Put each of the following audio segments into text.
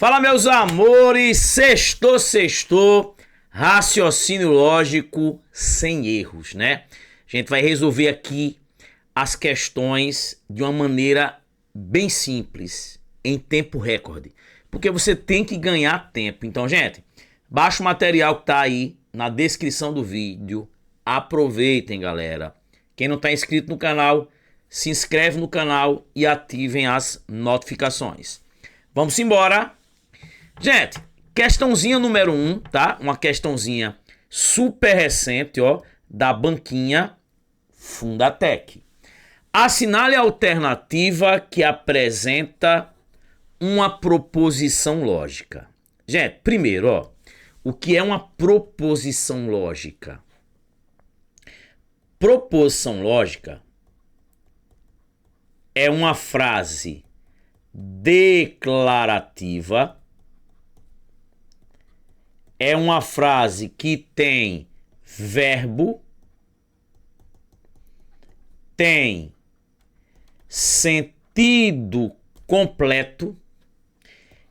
Fala, meus amores, sextou, raciocínio lógico sem erros, né? A gente vai resolver aqui as questões de uma maneira bem simples, em tempo recorde, porque você tem que ganhar tempo. Então, gente, baixa o material que tá aí na descrição do vídeo, aproveitem, galera. Quem não tá inscrito no canal, se inscreve no canal e ativem as notificações. Vamos embora. Gente, questãozinha número 1, tá? Uma questãozinha super recente, ó, da banquinha Fundatec. Assinale a alternativa que apresenta uma proposição lógica. Gente, primeiro, ó, o que é uma proposição lógica? Proposição lógica é uma frase declarativa. É uma frase que tem verbo, tem sentido completo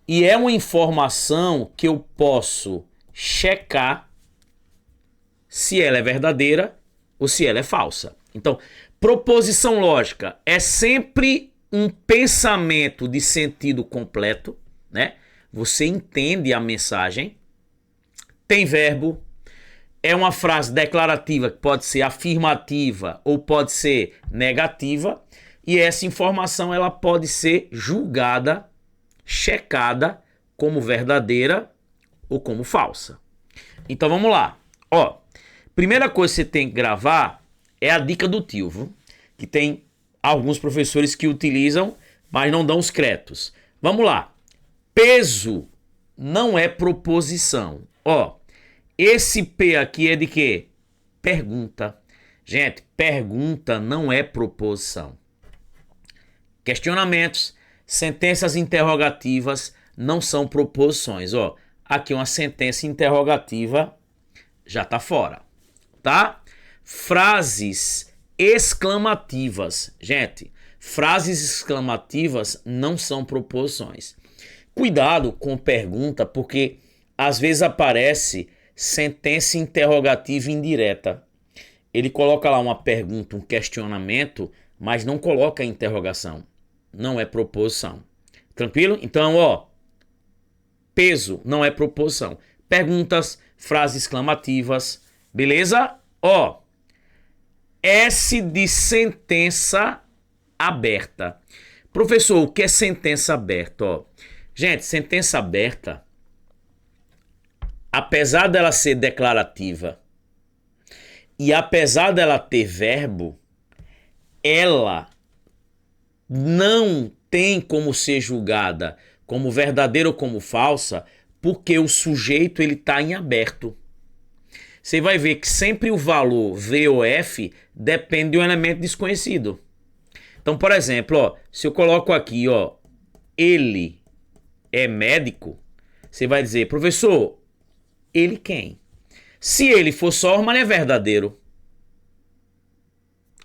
e é uma informação que eu posso checar se ela é verdadeira ou se ela é falsa. Então, proposição lógica é sempre um pensamento de sentido completo, né? Você entende a mensagem. Tem verbo, é uma frase declarativa que pode ser afirmativa ou pode ser negativa, e essa informação ela pode ser julgada, checada como verdadeira ou como falsa. Então vamos lá. Ó, primeira coisa que você tem que gravar é a dica do tio, viu? Que tem alguns professores que utilizam, mas não dão os créditos. Vamos lá. Peso não é proposição. Ó, esse P aqui é de quê? Pergunta. Gente, pergunta não é proposição. Questionamentos, sentenças interrogativas não são proposições. Ó, aqui uma sentença interrogativa já tá fora, tá? Frases exclamativas. Gente, frases exclamativas não são proposições. Cuidado com pergunta, porque às vezes aparece sentença interrogativa indireta. Ele coloca lá uma pergunta, um questionamento, mas não coloca interrogação. Não é proposição. Tranquilo? Então, ó, peso não é proposição. Perguntas, frases exclamativas, beleza? Ó, S de sentença aberta. Professor, o que é sentença aberta? Ó, gente, sentença aberta, apesar dela ser declarativa e apesar dela ter verbo, ela não tem como ser julgada como verdadeira ou como falsa, porque o sujeito ele está em aberto. Você vai ver que sempre o valor V ou F depende de um elemento desconhecido. Então, por exemplo, ó, se eu coloco aqui, ó, ele é médico, você vai dizer, professor, ele quem? Se ele for Sorman, é verdadeiro.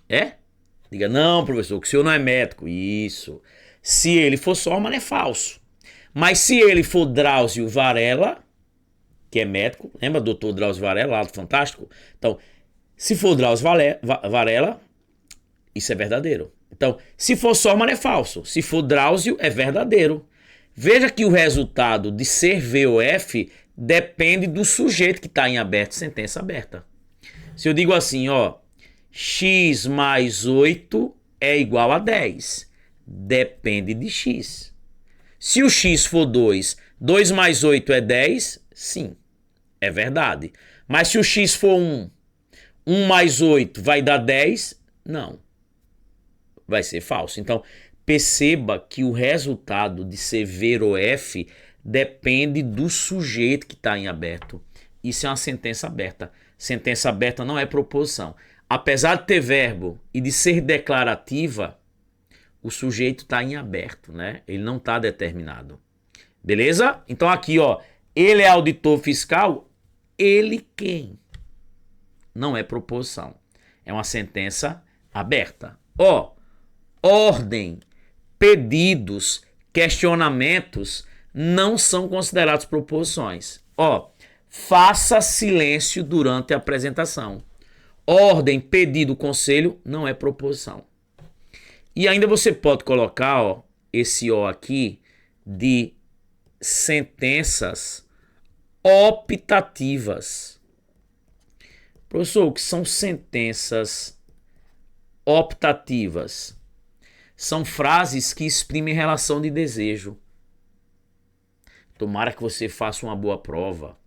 É? Diga, não, professor, que o senhor não é médico. Isso. Se ele for Sorman, é falso. Mas se ele for Drauzio Varela, que é médico, lembra do doutor Drauzio Varela, lá do Fantástico? Então, se for Drauzio Varela, isso é verdadeiro. Então, se for Sorman, é falso. Se for Drauzio, é verdadeiro. Veja que o resultado de ser V ou F depende do sujeito que está em aberto, sentença aberta. Se eu digo assim, ó, x mais 8 é igual a 10. Depende de x. Se o x for 2, 2 mais 8 é 10? Sim, é verdade. Mas se o x for 1, 1 mais 8 vai dar 10? Não, vai ser falso. Então, perceba que o resultado de ser V ou F depende do sujeito que está em aberto. Isso é uma sentença aberta. Sentença aberta não é proposição. Apesar de ter verbo e de ser declarativa, o sujeito está em aberto, né? Ele não está determinado. Beleza? Então aqui, ó, ele é auditor fiscal, ele quem? Não é proposição. É uma sentença aberta. Ó, ordem, pedidos, questionamentos não são considerados proposições. Ó, faça silêncio durante a apresentação. Ordem, pedido, conselho não é proposição. E ainda você pode colocar, ó, esse O aqui de sentenças optativas. Professor, o que são sentenças optativas? São frases que exprimem relação de desejo. Tomara que você faça uma boa prova,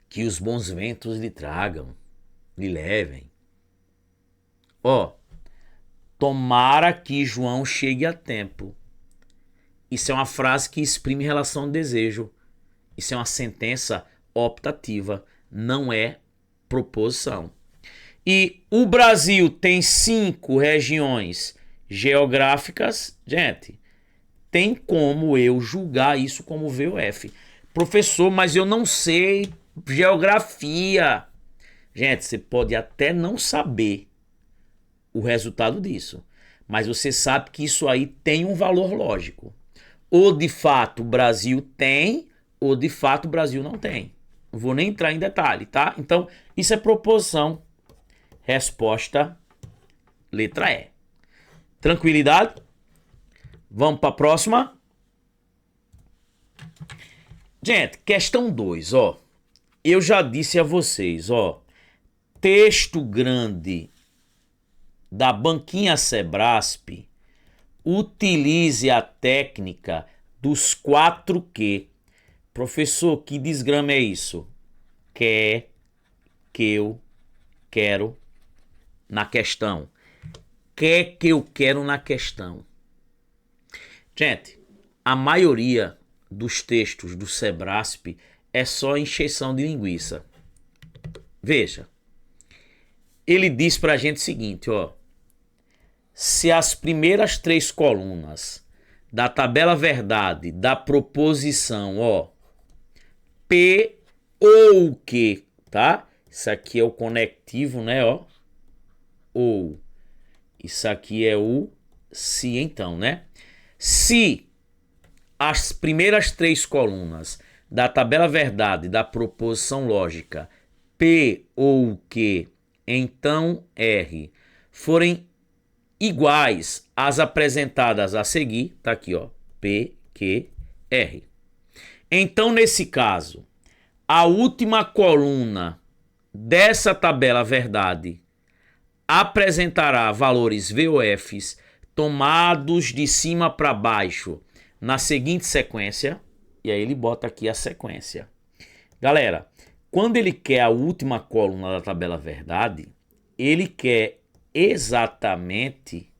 que os bons ventos lhe tragam, lhe levem. Ó, tomara que João chegue a tempo. Isso é uma frase que exprime relação de desejo. Isso é uma sentença optativa, não é proposição. E o Brasil tem 5 regiões geográficas. Gente, tem como eu julgar isso como VOF. Professor, mas eu não sei geografia. Gente, você pode até não saber o resultado disso, mas você sabe que isso aí tem um valor lógico. Ou de fato o Brasil tem, ou de fato o Brasil não tem. Não vou nem entrar em detalhe, tá? Então, isso é proposição. Resposta, letra E. Tranquilidade? Vamos para a próxima. Gente, questão 2, ó. Eu já disse a vocês, ó. Texto grande da banquinha Sebrasp, utilize a técnica dos 4 Q. Professor, que desgrama é isso? Quer, que eu, quero, na questão. Quer que eu quero na questão. Gente, a maioria dos textos do Sebrasp é só encheção de linguiça. Veja, ele diz pra gente o seguinte, ó. Se as primeiras 3 colunas da tabela verdade da proposição, ó, P ou Q, tá? Isso aqui é o conectivo, né, ó. Ou. Isso aqui é o se, então, né? Se as primeiras 3 colunas da tabela verdade da proposição lógica P ou Q, então R, forem iguais às apresentadas a seguir, tá aqui, ó, P, Q, R. Então, nesse caso, a última coluna dessa tabela verdade apresentará valores VOFs tomados de cima para baixo na seguinte sequência, e aí ele bota aqui a sequência. Galera, quando ele quer a última coluna da tabela verdade, ele quer exatamente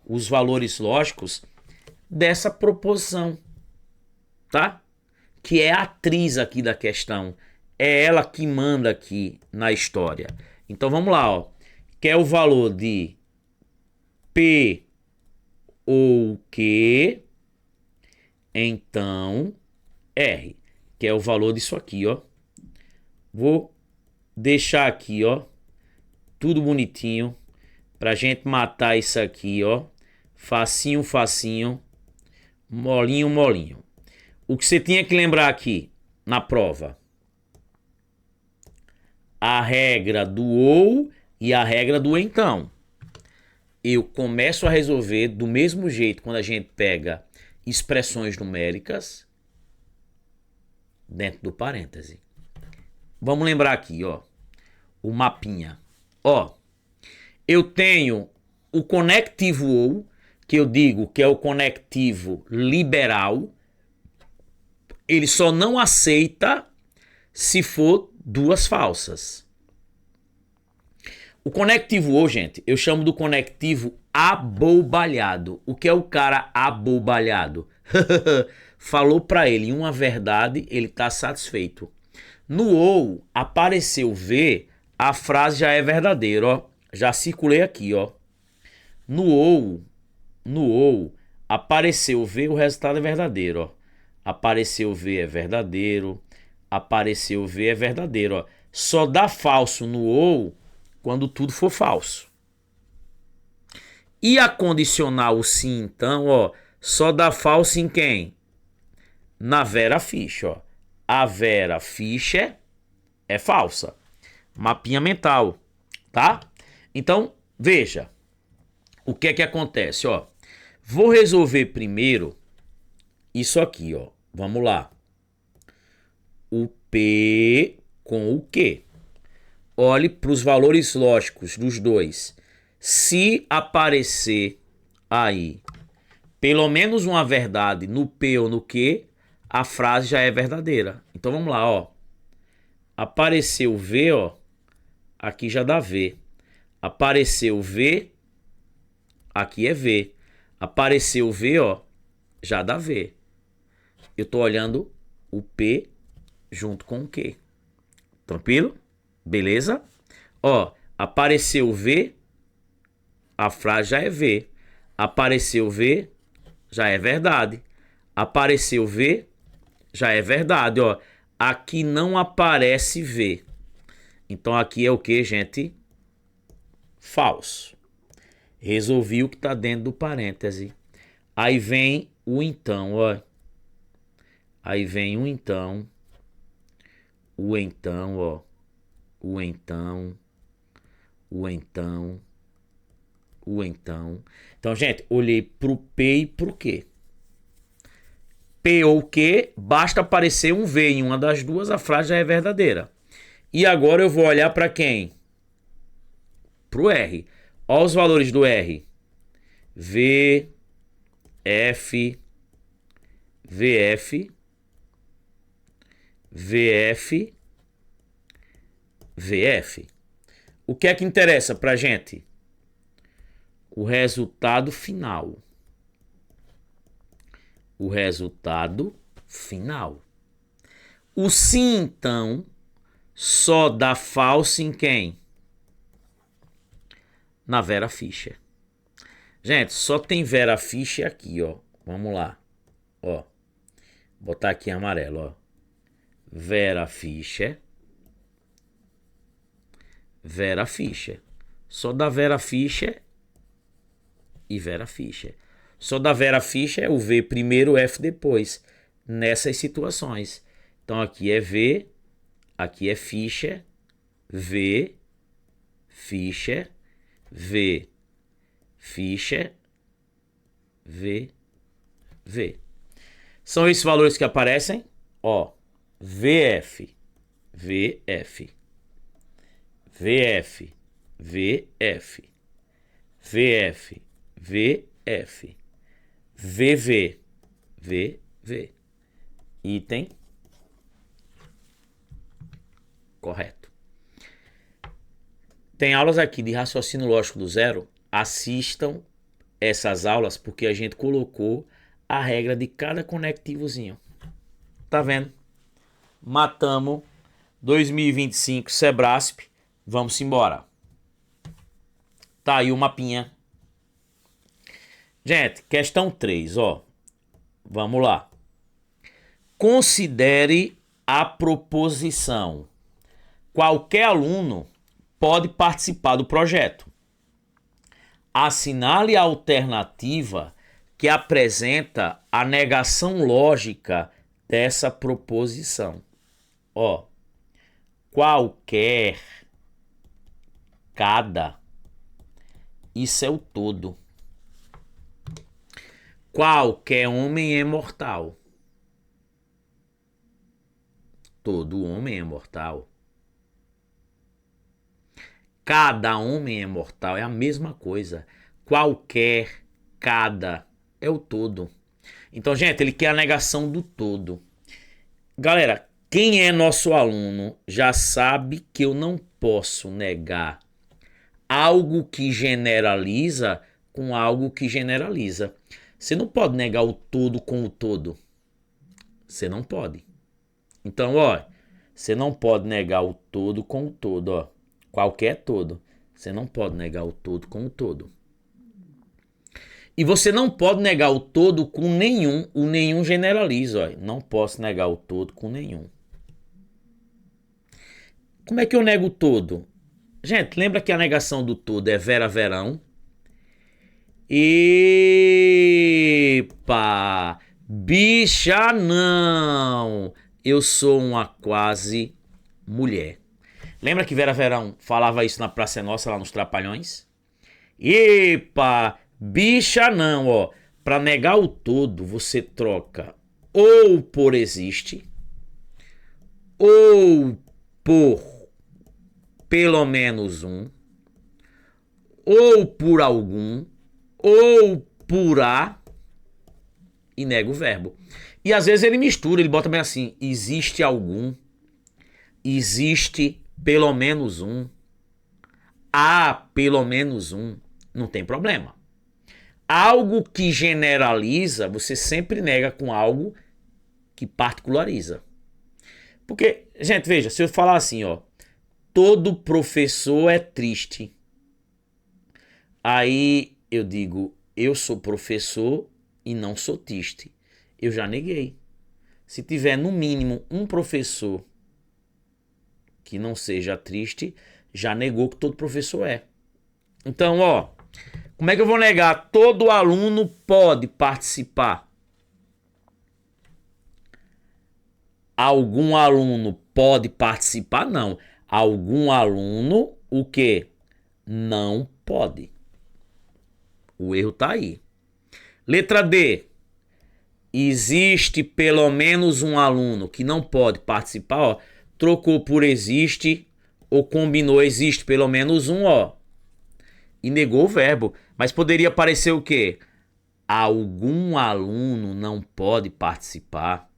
os valores lógicos dessa proposição, tá? Que é a atriz aqui da questão. É ela que manda aqui na história. Então vamos lá, ó. Quer o valor de P ou Q, então R. Que é o valor disso aqui, ó. Vou deixar aqui, ó, tudo bonitinho, pra gente matar isso aqui, ó. Facinho, facinho. Molinho, molinho. O que você tinha que lembrar aqui na prova? A regra do ou e a regra do então. Eu começo a resolver do mesmo jeito quando a gente pega expressões numéricas dentro do parêntese. Vamos lembrar aqui, ó, o mapinha. Ó, eu tenho o conectivo ou, que eu digo que é o conectivo liberal. Ele só não aceita se for 2 falsas. O conectivo ou, gente, eu chamo do conectivo abobalhado. O que é o cara abobalhado? Falou para ele uma verdade, ele tá satisfeito. No ou, apareceu V, a frase já é verdadeira, ó. Já circulei aqui, ó. No ou, apareceu V, o resultado é verdadeiro, ó. Apareceu V é verdadeiro, apareceu V é verdadeiro, ó. Só dá falso no ou quando tudo for falso. E a condicional sim, então, ó, só dá falso em quem? na Vera Fischer, ó. A Vera Fischer é falsa. Mapinha mental, tá? Então, veja. O que é que acontece, ó? Vou resolver primeiro isso aqui, ó. Vamos lá. O P com o Q. Olhe para os valores lógicos dos dois. Se aparecer aí pelo menos uma verdade no P ou no Q, a frase já é verdadeira. Então vamos lá, ó. Apareceu V, ó. Aqui já dá V. Apareceu V, aqui é V. Apareceu V, ó. Já dá V. Eu tô olhando o P junto com o Q. Tranquilo? Beleza? Ó, apareceu V, a frase já é V. Apareceu V, já é verdade. Apareceu V, já é verdade, ó. Aqui não aparece V. Então aqui é o que, gente? Falso. Resolvi o que está dentro do parêntese. Aí vem o então, ó. Aí vem o então. O então, ó. O então. O então. O então. Então, gente, olhei pro P e pro Q. P ou Q, basta aparecer um V em uma das duas, a frase já é verdadeira. E agora eu vou olhar para quem? Pro R. Olha os valores do R. V, F, VF, VF, VF. O que é que interessa pra gente? O resultado final. O resultado final. O sim, então, só dá falso em quem? Na Vera Fischer. Gente, só tem Vera Fischer aqui, ó. Vamos lá. Ó. Vou botar aqui em amarelo, ó. Vera Fischer. Vera Fischer. Só da Vera Fischer e Vera Fischer. Só da Vera Fischer é o V primeiro, o F depois. Nessas situações. Então aqui é V, aqui é Fischer, V, Fischer, V, Fischer, V, V. São esses valores que aparecem, ó, VF, VF, VF, VF, VF, VF, VV, VV. Item correto. Tem aulas aqui de raciocínio lógico do zero. Assistam essas aulas porque a gente colocou a regra de cada conectivozinho. Tá vendo? Matamos 2025 Sebrasp. Vamos embora. Tá aí o mapinha. Gente, questão 3, ó. Vamos lá. Considere a proposição. Qualquer aluno pode participar do projeto. Assinale a alternativa que apresenta a negação lógica dessa proposição. Ó, qualquer, cada, isso é o todo. Qualquer homem é mortal. Todo homem é mortal. Cada homem é mortal, é a mesma coisa. Qualquer, cada, é o todo. Então, gente, ele quer a negação do todo. Galera, quem é nosso aluno já sabe que eu não posso negar algo que generaliza com algo que generaliza. Você não pode negar o todo com o todo. Você não pode. Então, ó, você não pode negar o todo com o todo, ó. Qualquer todo. Você não pode negar o todo com o todo. E você não pode negar o todo com nenhum. O nenhum generaliza, ó. Não posso negar o todo com nenhum. Como é que eu nego o todo? Gente, lembra que a negação do todo é Vera Verão? Epa! Bicha, não. Eu sou uma quase mulher. Lembra que Vera Verão falava isso na Praça é Nossa, lá nos Trapalhões? Epa, bicha não, ó. Pra negar o todo, você troca ou por existe, ou por pelo menos um, ou por algum, ou por a, e nega o verbo. E às vezes ele mistura, ele bota bem assim: existe algum, existe pelo menos um, há pelo menos um, não tem problema. Algo que generaliza, você sempre nega com algo que particulariza. Porque, gente, veja, se eu falar assim, ó, todo professor é triste. Aí eu digo, eu sou professor e não sou triste. Eu já neguei. Se tiver no mínimo um professor que não seja triste, já negou que todo professor é. Então, ó, como é que eu vou negar? Todo aluno pode participar. Algum aluno pode participar? Não. Algum aluno, o quê? Não pode. O erro tá aí. Letra D. Existe pelo menos um aluno que não pode participar, ó. Trocou por existe ou combinou existe pelo menos um, ó. E negou o verbo. Mas poderia parecer o quê? Algum aluno não pode participar.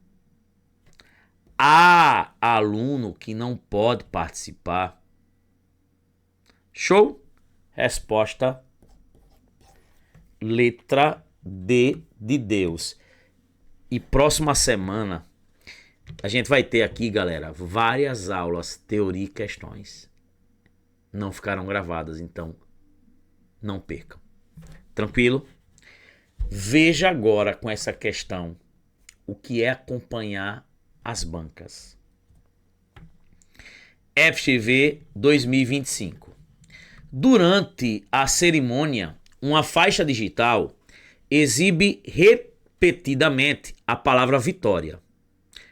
Há aluno que não pode participar. Show? Resposta letra D de Deus. E próxima semana a gente vai ter aqui, galera, várias aulas, teoria e questões. Não ficaram gravadas, então não percam. Tranquilo? Veja agora com essa questão o que é acompanhar as bancas. FGV 2025. Durante a cerimônia, uma faixa digital exibe repetidamente a palavra vitória,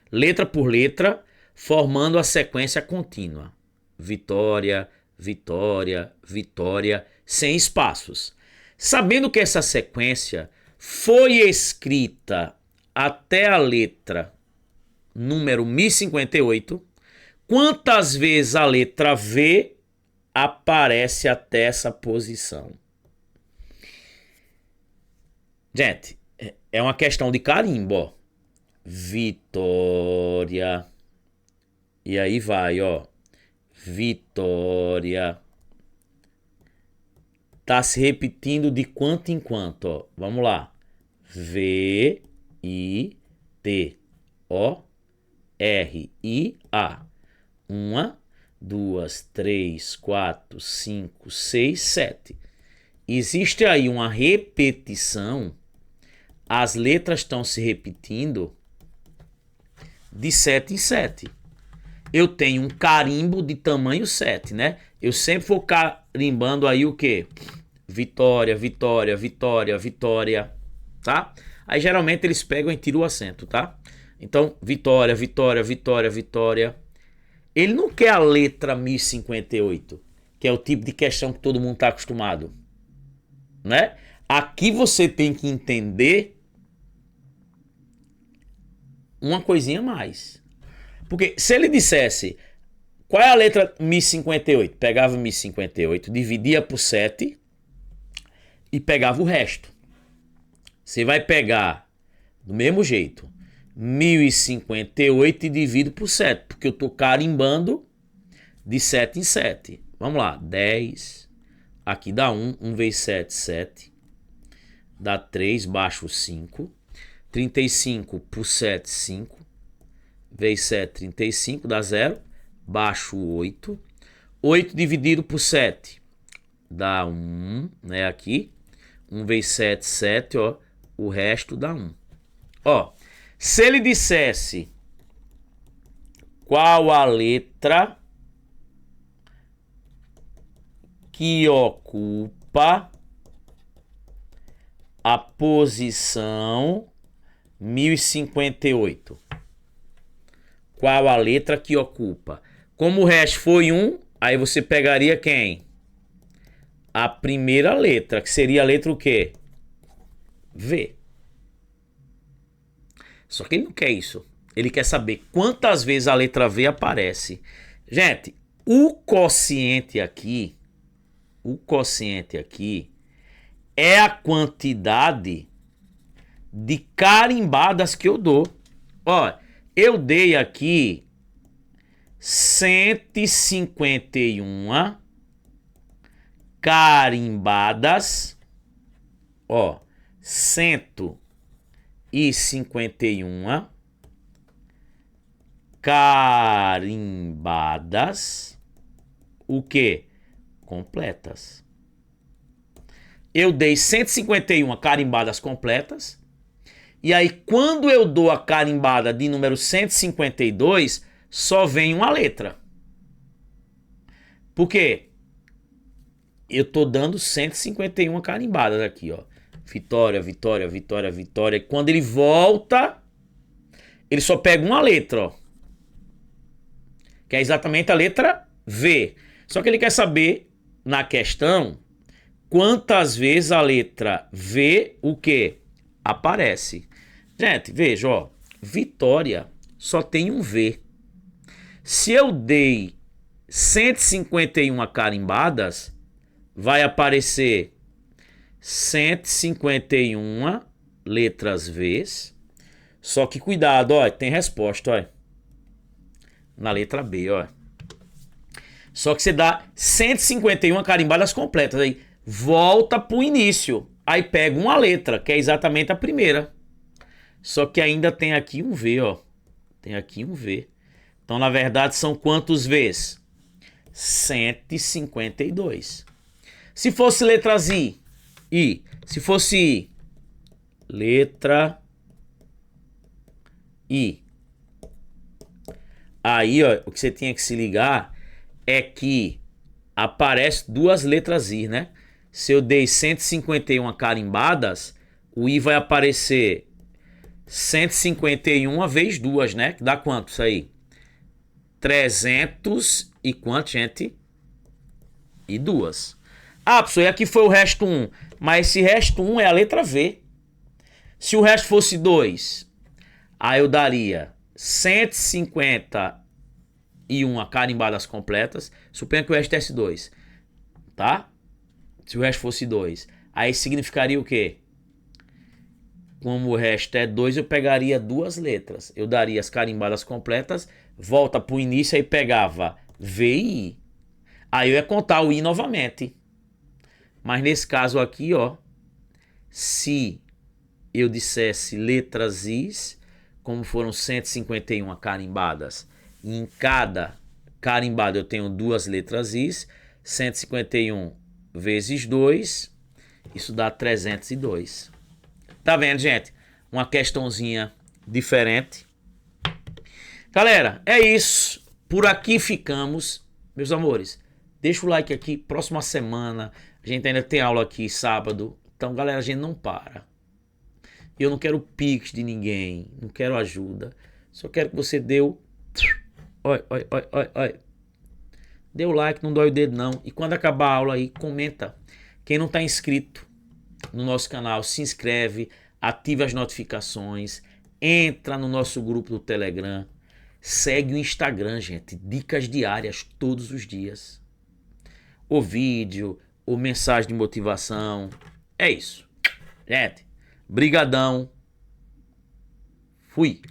letra por letra, formando a sequência contínua. Vitória, vitória, vitória, sem espaços. Sabendo que essa sequência foi escrita até a letra número 1058, quantas vezes a letra V aparece até essa posição? Gente, é uma questão de carimbo, ó. Vitória. E aí vai, ó. Vitória. Tá se repetindo de quanto em quanto, ó. Vamos lá. V, I, T, O, R, I, A. 1, 2, 3, 4, 5, 6, 7. Existe aí uma repetição. As letras estão se repetindo de 7 em 7. Eu tenho um carimbo de tamanho 7, né? Eu sempre vou carimbando aí o quê? Vitória, vitória, vitória, vitória, tá? Aí geralmente eles pegam e tiram o acento, tá? Então, vitória, vitória, vitória, vitória. Ele não quer a letra 1058, que é o tipo de questão que todo mundo tá acostumado, né? Aqui você tem que entender uma coisinha a mais. Porque se ele dissesse qual é a letra 1058, pegava 1058, dividia por 7 e pegava o resto. Você vai pegar do mesmo jeito 1058 e divido por 7, porque eu estou carimbando de 7 em 7. Vamos lá, 10, aqui dá 1, 1 vezes 7, 7, dá 3, baixo 5, 35 por 7, 5, vezes 7, 35, dá 0, baixo 8, 8 dividido por 7, dá 1, né, aqui, 1 vezes 7, 7, ó, o resto dá 1. Ó, se ele dissesse qual a letra que ocupa a posição 1058. Qual a letra que ocupa? Como o resto foi 1, aí você pegaria quem? A primeira letra, que seria a letra o quê? V. Só que ele não quer isso. Ele quer saber quantas vezes a letra V aparece. Gente, o quociente aqui é a quantidade de carimbadas que eu dou. Ó, eu dei aqui 151 carimbadas. Ó, 151 carimbadas. O quê? Completas. Eu dei 151 carimbadas completas. E aí, quando eu dou a carimbada de número 152, só vem uma letra. Por quê? Eu tô dando 151 carimbadas aqui, ó. Vitória, vitória, vitória, vitória. Quando ele volta, ele só pega uma letra, ó. Que é exatamente a letra V. Só que ele quer saber, na questão, quantas vezes a letra V, o quê? Aparece. Gente, veja, ó. Vitória só tem um V. Se eu dei 151 carimbadas, vai aparecer 151 letras Vs. Só que cuidado, ó, tem resposta, ó. Na letra B, ó. Só que você dá 151 carimbadas completas. Aí volta pro início. Aí pega uma letra, que é exatamente a primeira. Só que ainda tem aqui um V, ó. Tem aqui um V. Então, na verdade, são quantos Vs? 152. Se fosse letras I. Se fosse I. Letra I. Aí, ó, o que você tinha que se ligar é que aparece duas letras I, né? Se eu dei 151 carimbadas, o I vai aparecer 151 vezes duas, né? Que dá quanto isso aí? 300 e quanto, gente? E duas. Ah, pessoal, e aqui foi o resto 1. Mas esse resto 1 é a letra V. Se o resto fosse 2, aí eu daria 151 carimbadas completas. Suponha que o resto tivesse 2, tá? Se o resto fosse 2, aí significaria o quê? Como o resto é 2, eu pegaria duas letras. Eu daria as carimbadas completas, volta pro início, aí pegava V e I. Aí eu ia contar o I novamente. Mas nesse caso aqui, ó, se eu dissesse letras Is, como foram 151 carimbadas, e em cada carimbada eu tenho duas letras Is, 151 vezes 2, isso dá 302. Tá vendo, gente? Uma questãozinha diferente. Galera, é isso. Por aqui ficamos, meus amores. Deixa o like aqui. Próxima semana a gente ainda tem aula aqui sábado. Então, galera, a gente não para. Eu não quero pix de ninguém. Não quero ajuda. Só quero que você dê o... Oi. Dê o like, não dói o dedo não. E quando acabar a aula aí, comenta. Quem não está inscrito no nosso canal, se inscreve, ativa as notificações, entra no nosso grupo do Telegram, segue o Instagram, gente, dicas diárias todos os dias, ou vídeo, ou mensagem de motivação, é isso, gente, brigadão, fui.